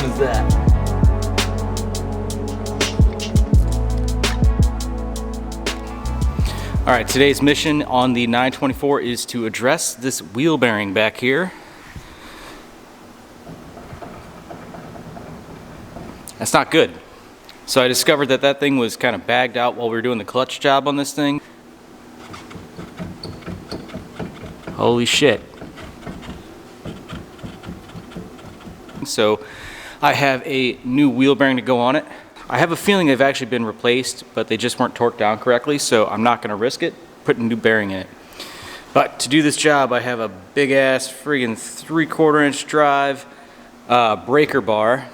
awesome is that? All right, today's mission on the 924 is to address this wheel bearing back here. That's not good. So I discovered that that thing was kind of bagged out while we were doing the clutch job on this thing. Holy shit. So I have a new wheel bearing to go on it. I have a feeling they've actually been replaced, but they just weren't torqued down correctly, so I'm not gonna risk it putting a new bearing in it. But to do this job, I have a big ass friggin' 3/4 inch drive, breaker bar,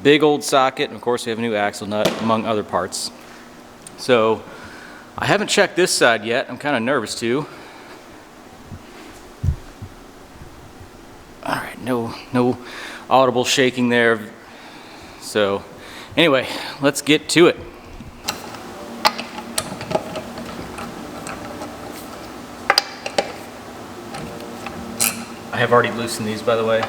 big old socket, and of course we have a new axle nut, among other parts. So I haven't checked this side yet. I'm kind of nervous to. All right, no audible shaking there. So anyway, let's get to it. I have already loosened these, by the way.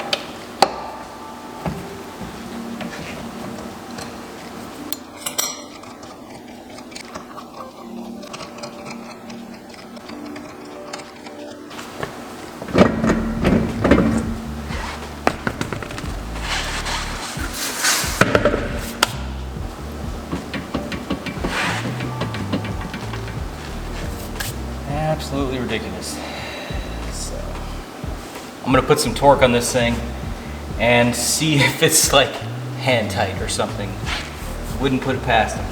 Absolutely ridiculous. So I'm gonna put some torque on this thing and see if it's like hand tight or something. Wouldn't put it past them.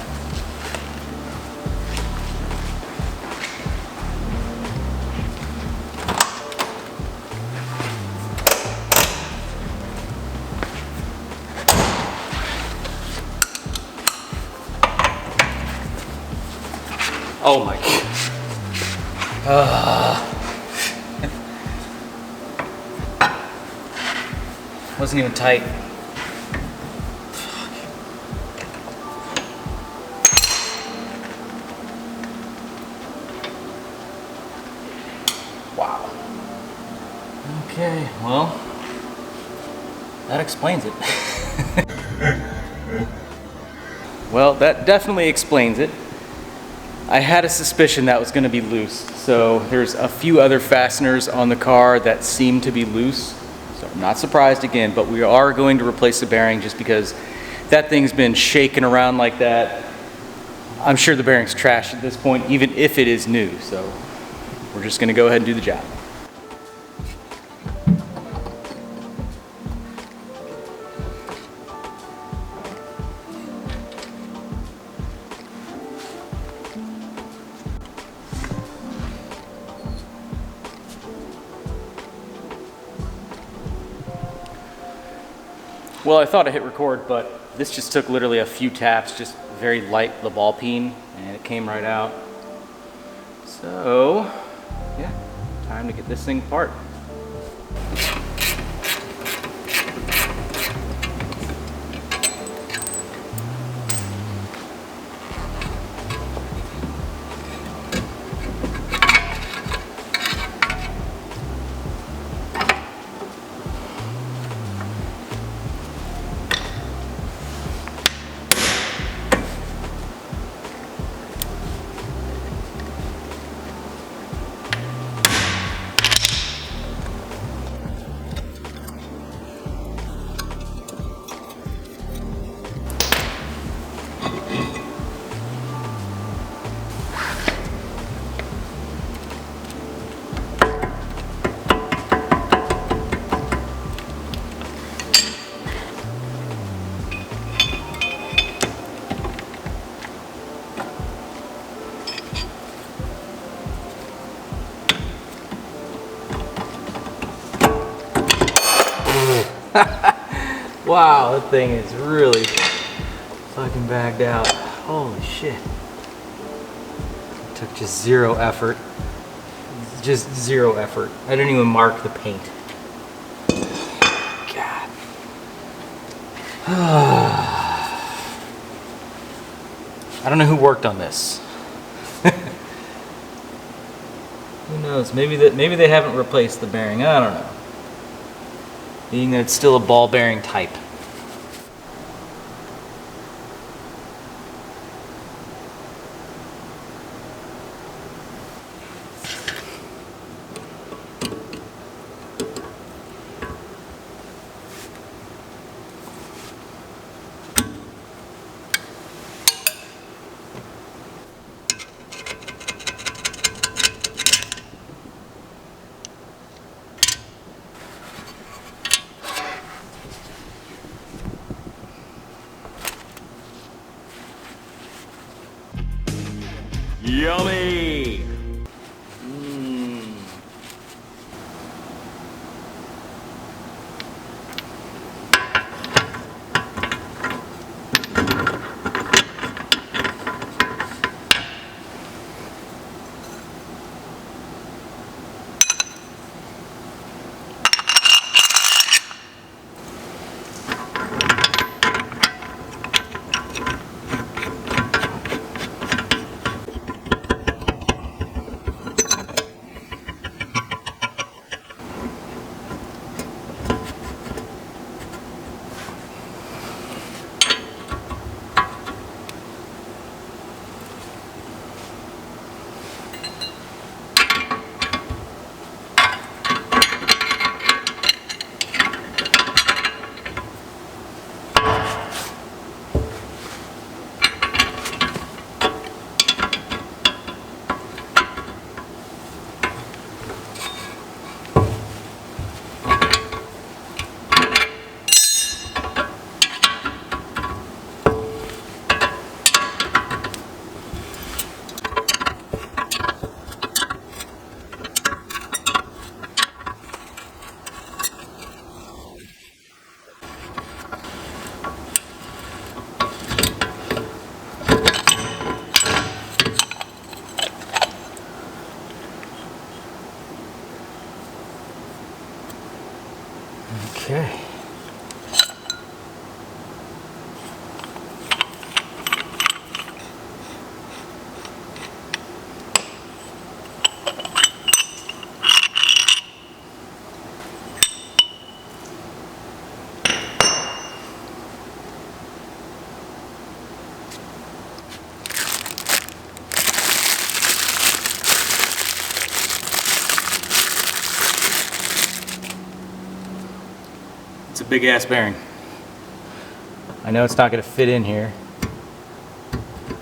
Oh my God. Wasn't even tight. Wow. Okay, well, that explains it. Well, that definitely explains it. I had a suspicion that was going to be loose, so there's a few other fasteners on the car that seem to be loose, so I'm not surprised again, but we are going to replace the bearing just because that thing's been shaking around like that. I'm sure the bearing's trashed at this point, even if it is new, so we're just going to go ahead and do the job. Well, I thought I hit record, but this just took literally a few taps, just very light the ball peen, and it came right out. So, yeah, time to get this thing apart. Wow, that thing is really fucking bagged out. Holy shit. It took just zero effort. Just zero effort. I didn't even mark the paint. God. I don't know who worked on this. Who knows? Maybe they haven't replaced the bearing. I don't know. Being that it's still a ball bearing type. Yummy! Okay. It's a big ass bearing. I know it's not going to fit in here.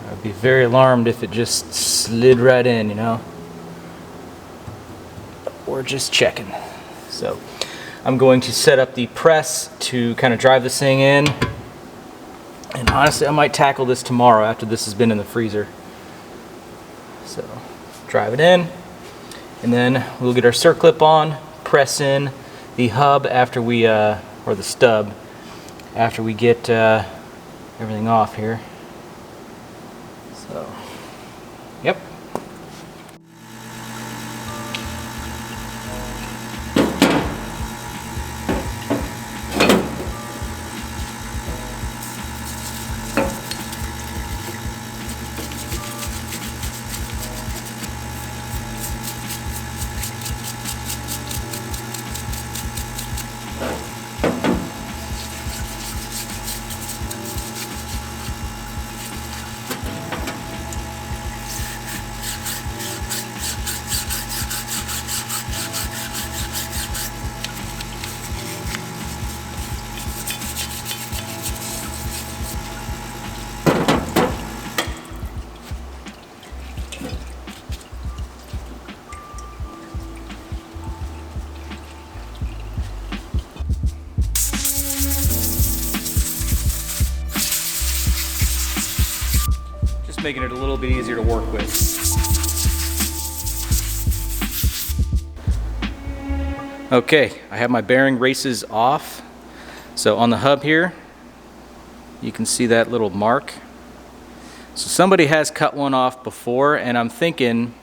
I'd be very alarmed if it just slid right in, you know. We're just checking. So I'm going to set up the press to kind of drive this thing in. And honestly, I might tackle this tomorrow after this has been in the freezer. So drive it in, and then we'll get our circlip on, press in the hub after we or the stub after we get everything off here. So, yep. Making it a little bit easier to work with. Okay, I have my bearing races off. So on the hub here, you can see that little mark. So somebody has cut one off before, and I'm thinking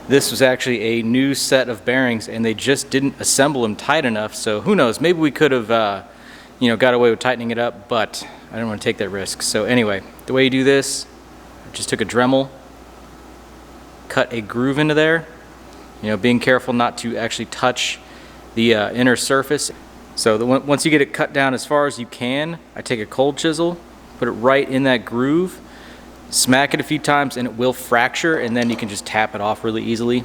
this was actually a new set of bearings and they just didn't assemble them tight enough. So who knows, maybe we could have got away with tightening it up, but I didn't want to take that risk. So anyway, the way you do this, just took a Dremel, cut a groove into there, being careful not to actually touch the inner surface. So once you get it cut down as far as you can, I take a cold chisel, put it right in that groove, smack it a few times and it will fracture, and then you can just tap it off really easily.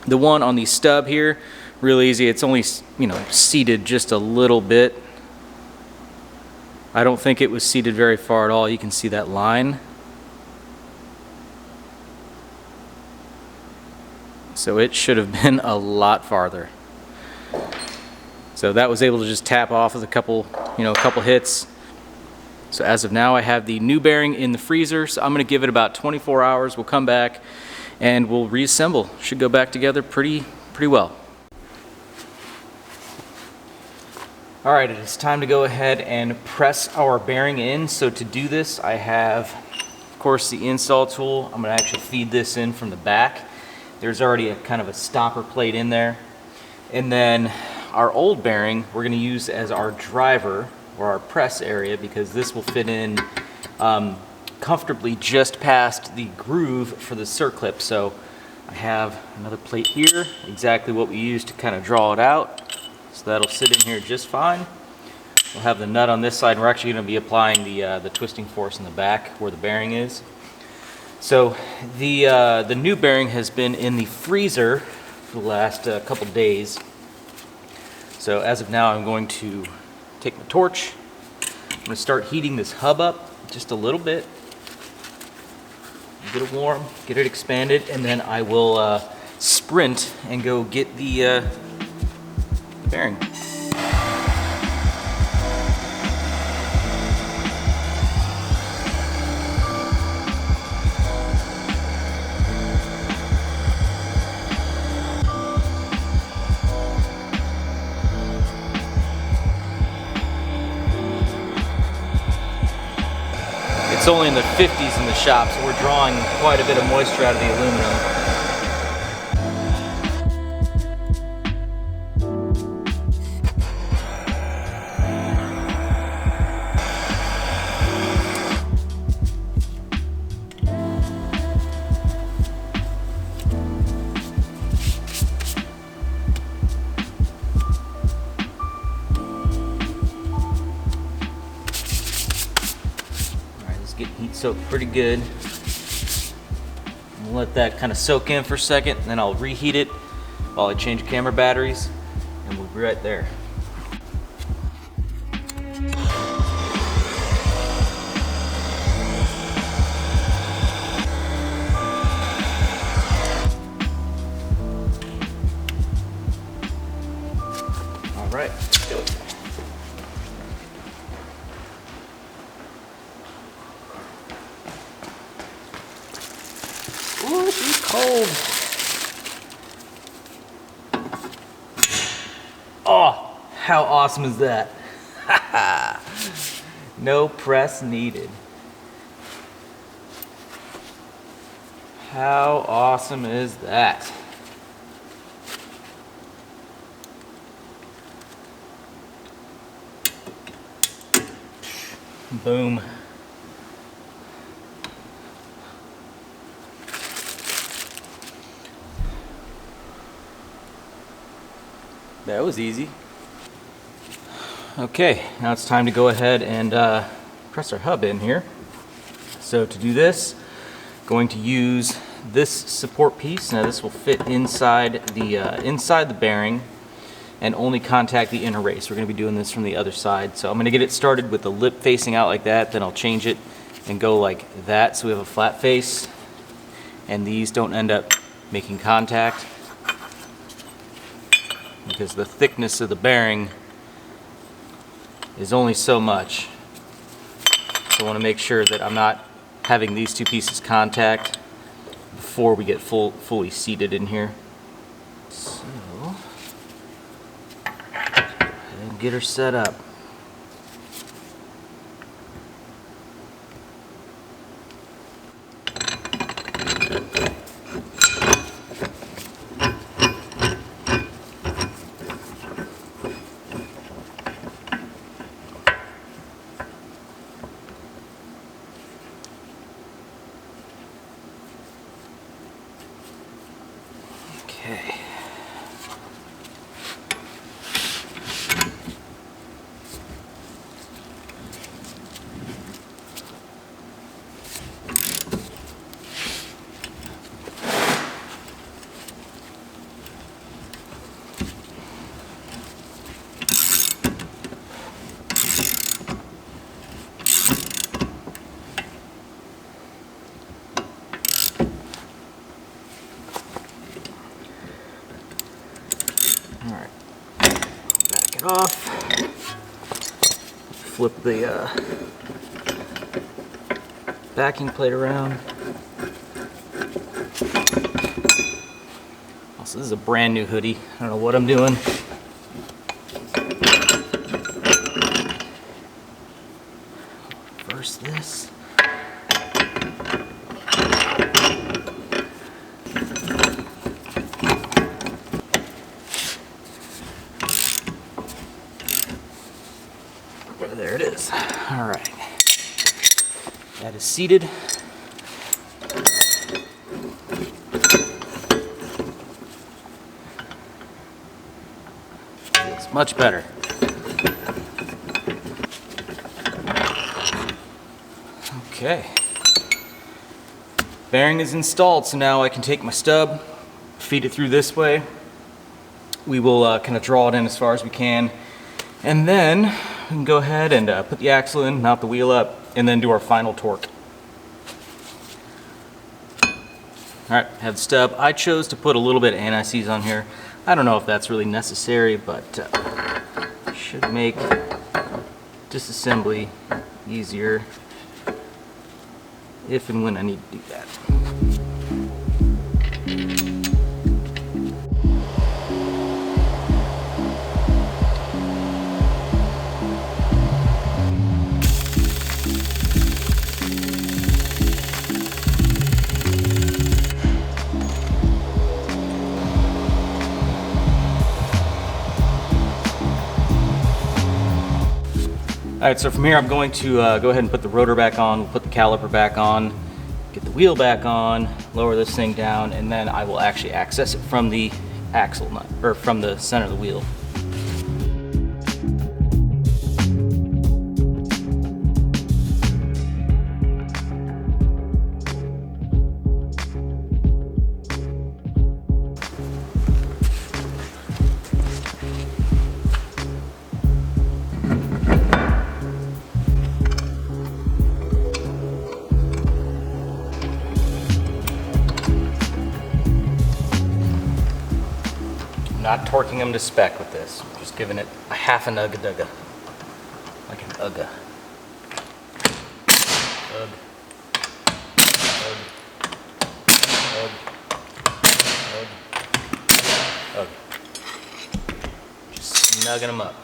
The one on the stub here, really easy. It's only seated just a little bit. I don't think it was seated very far at all. You can see that line. So it should have been a lot farther. So that was able to just tap off with a couple hits. So as of now, I have the new bearing in the freezer, so I'm gonna give it about 24 hours. We'll come back and we'll reassemble. Should go back together pretty well. All right, it is time to go ahead and press our bearing in. So to do this, I have, of course, the install tool. I'm gonna actually feed this in from the back. There's already a kind of a stopper plate in there. And then our old bearing, we're gonna use as our driver or our press area, because this will fit in comfortably just past the groove for the circlip. So I have another plate here, exactly what we used to kind of draw it out. So that'll sit in here just fine. We'll have the nut on this side, and we're actually going to be applying the twisting force in the back where the bearing is. So the new bearing has been in the freezer for the last couple days. So as of now, I'm going to take my torch. I'm going to start heating this hub up just a little bit. Get it warm, get it expanded, and then I will sprint and go get the bearing. It's only in the 50s in the shop, so we're drawing quite a bit of moisture out of the aluminum. Getting heat soaked pretty good. I'll let that kind of soak in for a second, and then I'll reheat it while I change camera batteries, and we'll be right there. All right, let's do it. Ooh, she's cold. Oh, how awesome is that? No press needed. How awesome is that? Boom. That was easy. Okay, now it's time to go ahead and press our hub in here. So to do this, going to use this support piece. Now this will fit inside the bearing and only contact the inner race. We're going to be doing this from the other side. So I'm going to get it started with the lip facing out like that, then I'll change it and go like that so we have a flat face and these don't end up making contact, because the thickness of the bearing is only so much. So I want to make sure that I'm not having these two pieces contact before we get fully seated in here. So, go ahead and get her set up. Okay. Alright, back it off, flip the backing plate around. Also, this is a brand new hoodie. I don't know what I'm doing. Reverse this. There it is. All right. That is seated. It's much better. Okay. Bearing is installed, so now I can take my stub, feed it through this way. We will kind of draw it in as far as we can, and then we can go ahead and put the axle in, mount the wheel up, and then do our final torque. Alright, have the stub. I chose to put a little bit of anti-seize on here. I don't know if that's really necessary, but should make disassembly easier if and when I need to do that. Alright, so from here I'm going to go ahead and put the rotor back on, we'll put the caliper back on, get the wheel back on, lower this thing down, and then I will actually access it from the axle nut, or from the center of the wheel. Not torquing them to spec with this, just giving it a half an ugga-dugga, like an ugga. Ugg. Ugg. Ugg. Ugg. Just snugging them up.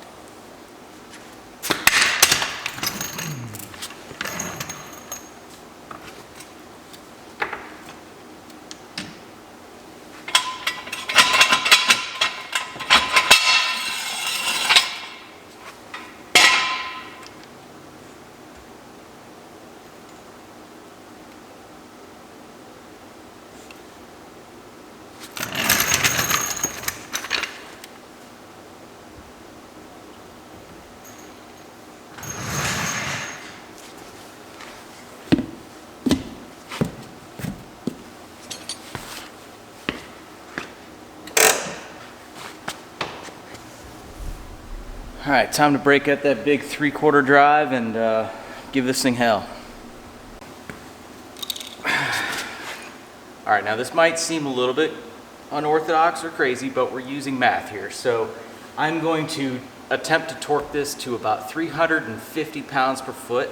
All right, time to break out that big 3/4 drive and give this thing hell. All right, now this might seem a little bit unorthodox or crazy, but we're using math here. So I'm going to attempt to torque this to about 350 pounds per foot.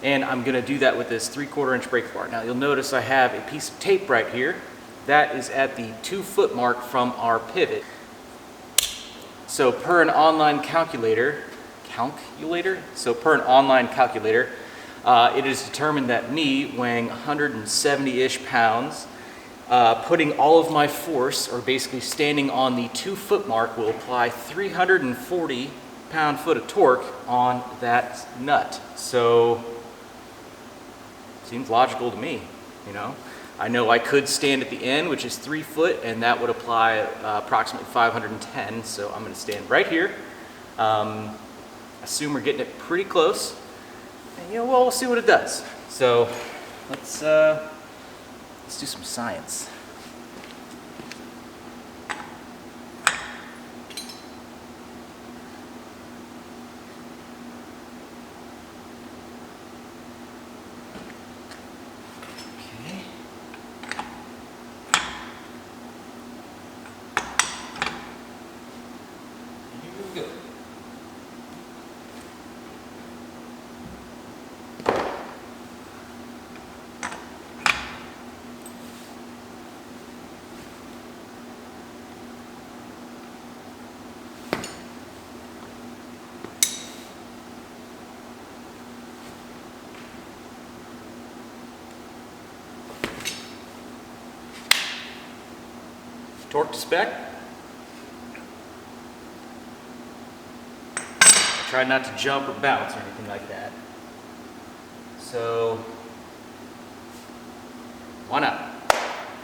And I'm gonna do that with this 3/4 inch brake bar. Now you'll notice I have a piece of tape right here. That is at the 2 foot mark from our pivot. So per an online calculator, it is determined that me weighing 170-ish pounds, putting all of my force, or basically standing on the 2 foot mark, will apply 340 pound-foot of torque on that nut. So, seems logical to me, you know? I know I could stand at the end, which is 3 foot, and that would apply approximately 510. So I'm going to stand right here. Assume we're getting it pretty close, and well, we'll see what it does. So let's do some science. torque to spec. I try not to jump or bounce or anything like that. So, why not?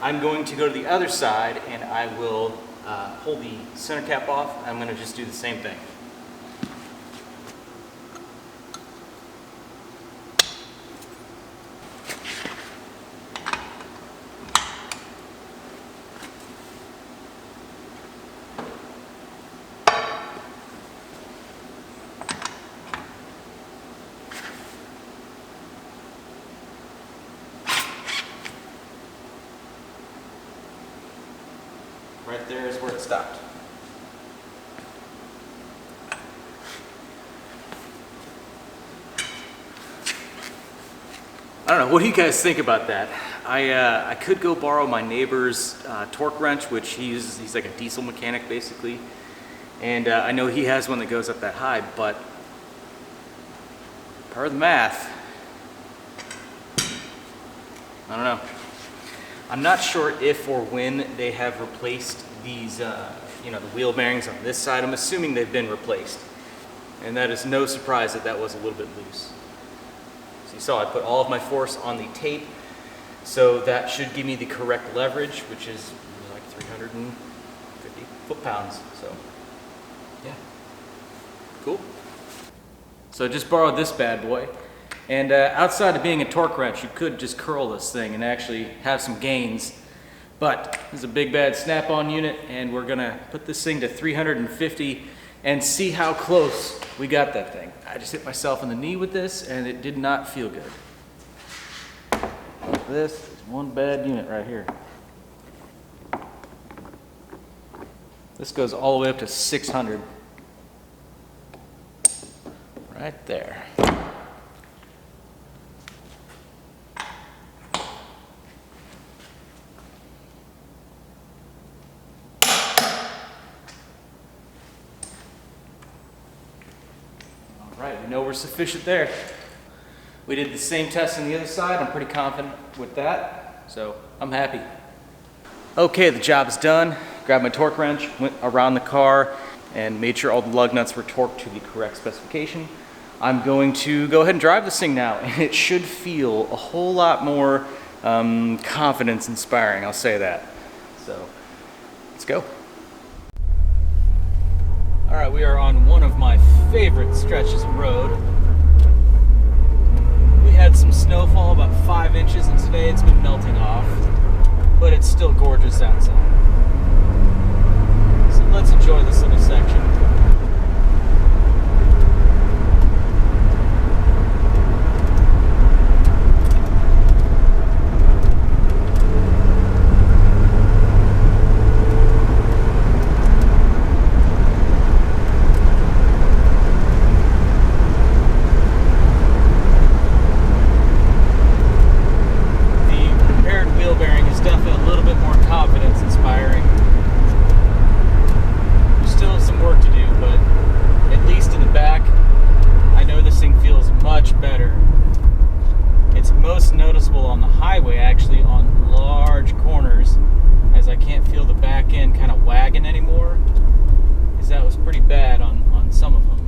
I'm going to go to the other side and I will pull the center cap off. I'm going to just do the same thing. Right there is where it stopped. I don't know, what do you guys think about that? I could go borrow my neighbor's torque wrench, which he's like a diesel mechanic basically. And I know he has one that goes up that high, but per the math, I don't know. I'm not sure if or when they have replaced these, the wheel bearings on this side. I'm assuming they've been replaced. And that is no surprise that that was a little bit loose. So you saw I put all of my force on the tape, so that should give me the correct leverage, which is like 350 foot-pounds. So, yeah, cool. So I just borrowed this bad boy. And outside of being a torque wrench, you could just curl this thing and actually have some gains. But this is a big bad snap-on unit, and we're gonna put this thing to 350 and see how close we got that thing. I just hit myself in the knee with this, and it did not feel good. This is one bad unit right here. This goes all the way up to 600. Right there. Right, we know we're sufficient there. We did the same test on the other side. I'm pretty confident with that, so I'm happy. Okay, the job's done. Grabbed my torque wrench, went around the car, and made sure all the lug nuts were torqued to the correct specification. I'm going to go ahead and drive this thing now, and it should feel a whole lot more confidence inspiring, I'll say that. So, let's go. All right, we are on one of my favorite stretches of road. We had some snowfall, about 5 inches, and today it's been melting off, but it's still gorgeous outside. So let's enjoy this little section. Noticeable on the highway, actually, on large corners, as I can't feel the back end kind of wagging anymore, because that was pretty bad on some of them.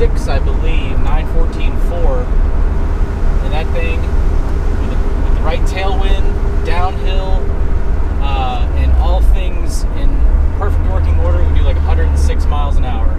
914.6, I believe, 914.4, and that thing, with the right tailwind, downhill, and all things in perfect working order, would do like 106 miles an hour.